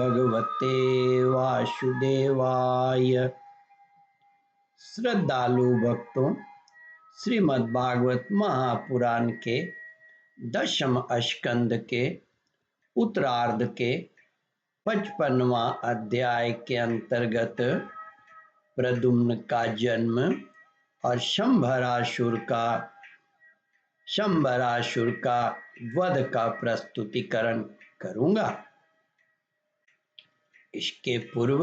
भगवते वासुदेवाय। श्रद्धालु भक्तों, श्रीमद् भागवत महापुराण के 10वें स्कंद के उत्तरार्ध के 55वां अध्याय के अंतर्गत प्रद्युम्न का जन्म और शंभरासुर का वध का प्रस्तुतिकरण करूंगा। इसके पूर्व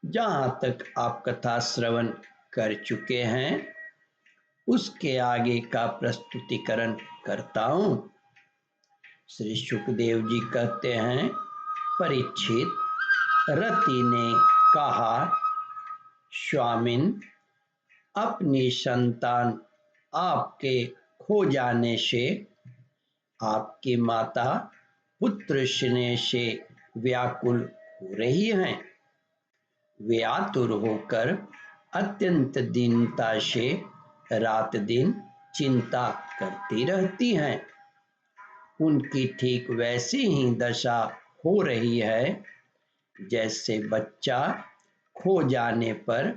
जहां तक आप कथा श्रवण कर चुके हैं उसके आगे का प्रस्तुतिकरण करता हूं। श्री सुखदेव जी कहते हैं, परीक्षित, रति ने कहा, स्वामिन, अपनी संतान आपके खो जाने से आपकी माता पुत्र स्नेह से व्याकुल हो रही हैं। वे आतुर होकर अत्यंत दीनता से रात दिन चिंता करती रहती हैं। उनकी ठीक वैसी ही दशा हो रही है जैसे बच्चा खो जाने पर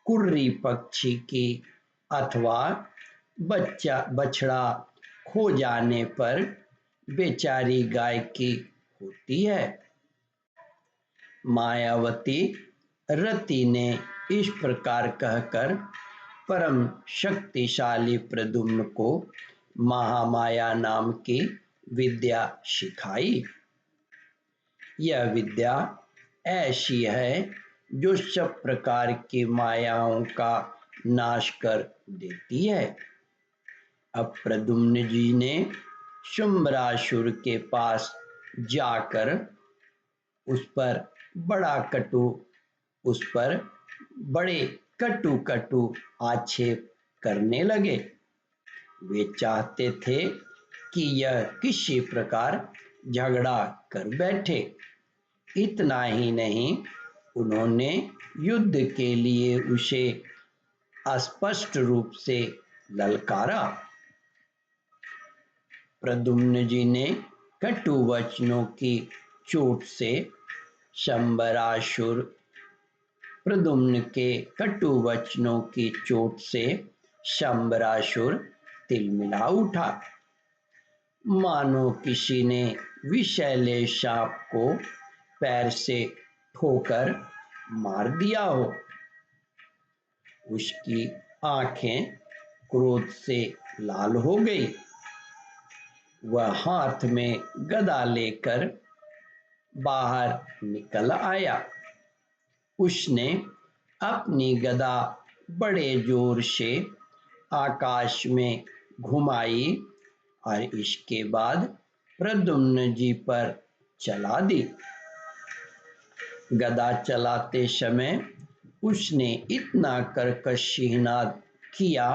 कुर्री पक्षी की अथवा बछड़ा खो जाने पर बेचारी गाय की होती है। मायावती रति ने इस प्रकार कहकर परम शक्तिशाली प्रद्युम्न को महामाया नाम की विद्या सिखाई। यह विद्या ऐसी है जो सब प्रकार की मायाओं का नाश कर देती है। अब प्रद्युम्न जी ने शुंभरासुर के पास जाकर उस पर बड़े कटु आक्षेप करने लगे। वे चाहते थे कि यह किसी प्रकार झगड़ा कर बैठे। इतना ही नहीं, उन्होंने युद्ध के लिए उसे स्पष्ट रूप से ललकारा। प्रद्युम्न जी ने कटु वचनों की चोट से शंभरासुर प्रद्युम्न के कटु वचनों की चोट से शंभरासुर तिलमिला उठा, मानो किसी ने विषैले सांप को पैर से ठोकर मार दिया हो। उसकी आंखें क्रोध से लाल हो गई। वह हाथ में गदा लेकर बाहर निकल आया। उसने अपनी गदा बड़े जोर से आकाश में घुमाई और इसके बाद प्रद्युम्न जी पर चला दी। गदा चलाते समय उसने इतना कर्कश नाद किया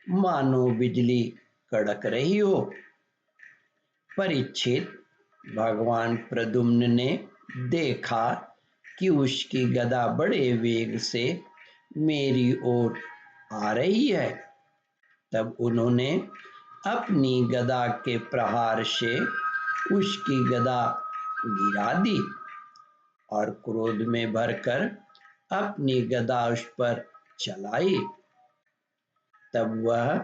मानो बिजली कड़क रही हो। परीक्षित, भगवान प्रद्युम्न ने देखा कि उसकी गदा बड़े वेग से मेरी ओर आ रही है। तब उन्होंने अपनी गदा के प्रहार से उसकी गदा गिरा दी और क्रोध में भरकर अपनी गदा उस पर चलाई। तब वह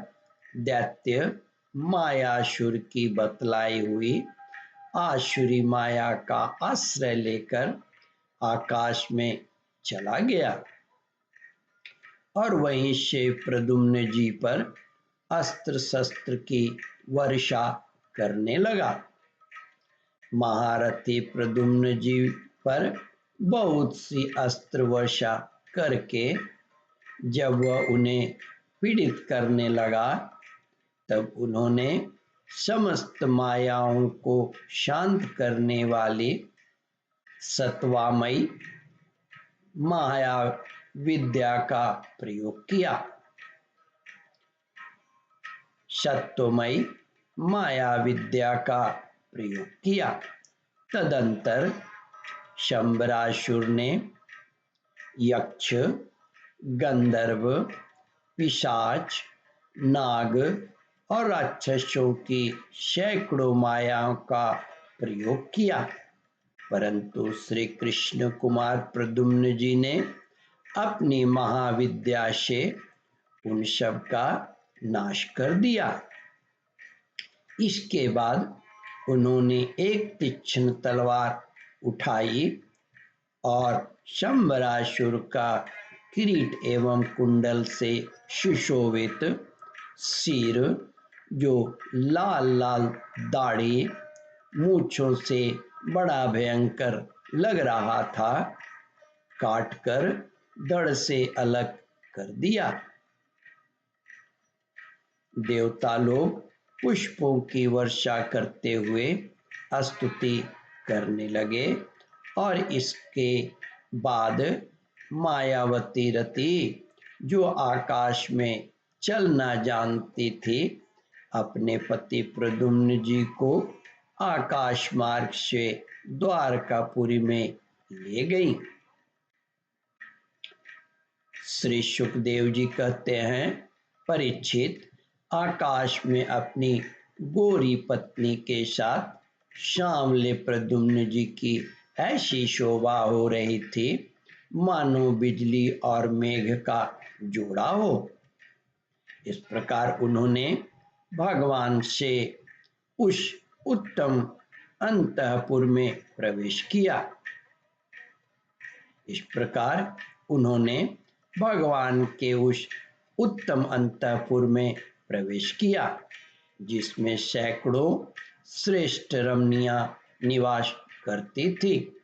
दैत्य मायासुर की बतलाई हुई आसुरी माया का आश्रय लेकर आकाश में चला गया और वहीं से प्रद्युम्न जी पर अस्त्र शस्त्र की वर्षा करने लगा। महारथी प्रद्युम्न जी पर बहुत सी अस्त्र वर्षा करके जब वह उन्हें पीड़ित करने लगा, तब उन्होंने समस्त मायाओं को शांत करने वाली सत्वामयी माया विद्या का प्रयोग किया। सत्वमयी माया विद्या का प्रयोग किया। तदंतर शंभरासुर ने यक्ष, गंधर्व, पिशाच, नाग और राक्षसों की सैकड़ों मायाओं का प्रयोग किया। परंतु श्री कृष्ण कुमार प्रद्युम्न जी ने अपनी महाविद्या से उन सब का नाश कर दिया। इसके बाद उन्होंने एक तीक्ष्ण तलवार उठाई और शंबरासुर का किरीट एवं कुंडल से सुशोभित सिर, जो लाल लाल दाढ़ी मूंछों से बड़ा भयंकर लग रहा था, काटकर धड़ से अलग कर दिया। देवता लोग पुष्पों की वर्षा करते हुए स्तुति करने लगे और इसके बाद मायावती रति, जो आकाश में चलना जानती थी, अपने पति प्रद्युम्न जी को आकाश मार्ग से द्वारकापुरी में ले गई। श्री सुखदेव जी कहते हैं, परीक्षित, आकाश में अपनी गोरी पत्नी के साथ सांवले प्रद्युम्न जी की ऐसी शोभा हो रही थी मानो बिजली और मेघ का जोड़ा हो। इस प्रकार उन्होंने भगवान से उस उत्तम अंतःपुर में प्रवेश किया। इस प्रकार उन्होंने भगवान के उस उत्तम अंतःपुर में प्रवेश किया, जिसमें सैकड़ों श्रेष्ठ रमणियां निवास करती थी।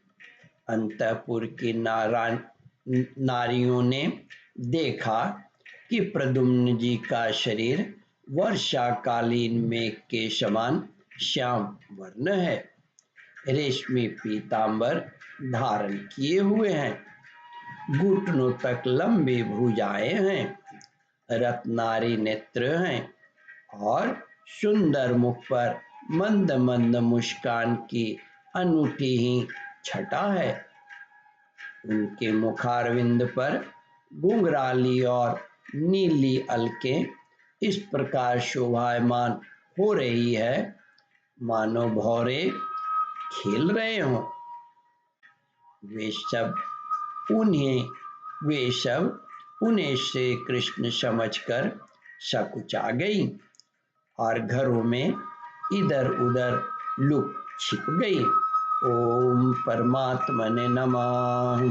अंतःपुर की नारियों ने देखा कि प्रद्युम्न जी का शरीर वर्षाकालीन मेघ के समान श्याम वर्ण है, रेशमी पीतांबर धारण किए हुए हैं, घुटनों तक लंबी भुजाएं हैं, रत्नारी नेत्र हैं और सुंदर मुख पर मंद मंद मुस्कान की अनूठी ही छटा है। उनके मुखारविंद पर घुंघराली और नीली अलकें इस प्रकार शोभायमान हो रही है मानो भौरे खेल रहे हों। वे सब उन्हें श्री कृष्ण समझकर सकुचा गई और घरों में इधर उधर लुक छिप गई। ओम परमात्मने नमः।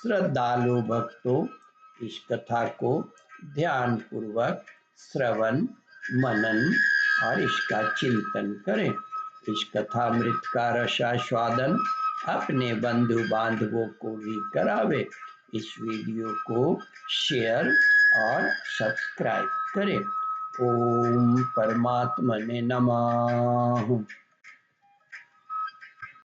श्रद्धालु भक्तों, इस कथा को ध्यान पूर्वक श्रवण मनन और इसका चिंतन करें। इस कथामृत का रसास्वादन अपने बंधु बांधवों को भी करावे। इस वीडियो को शेयर और सब्सक्राइब करें। ओम परमात्मने नमः।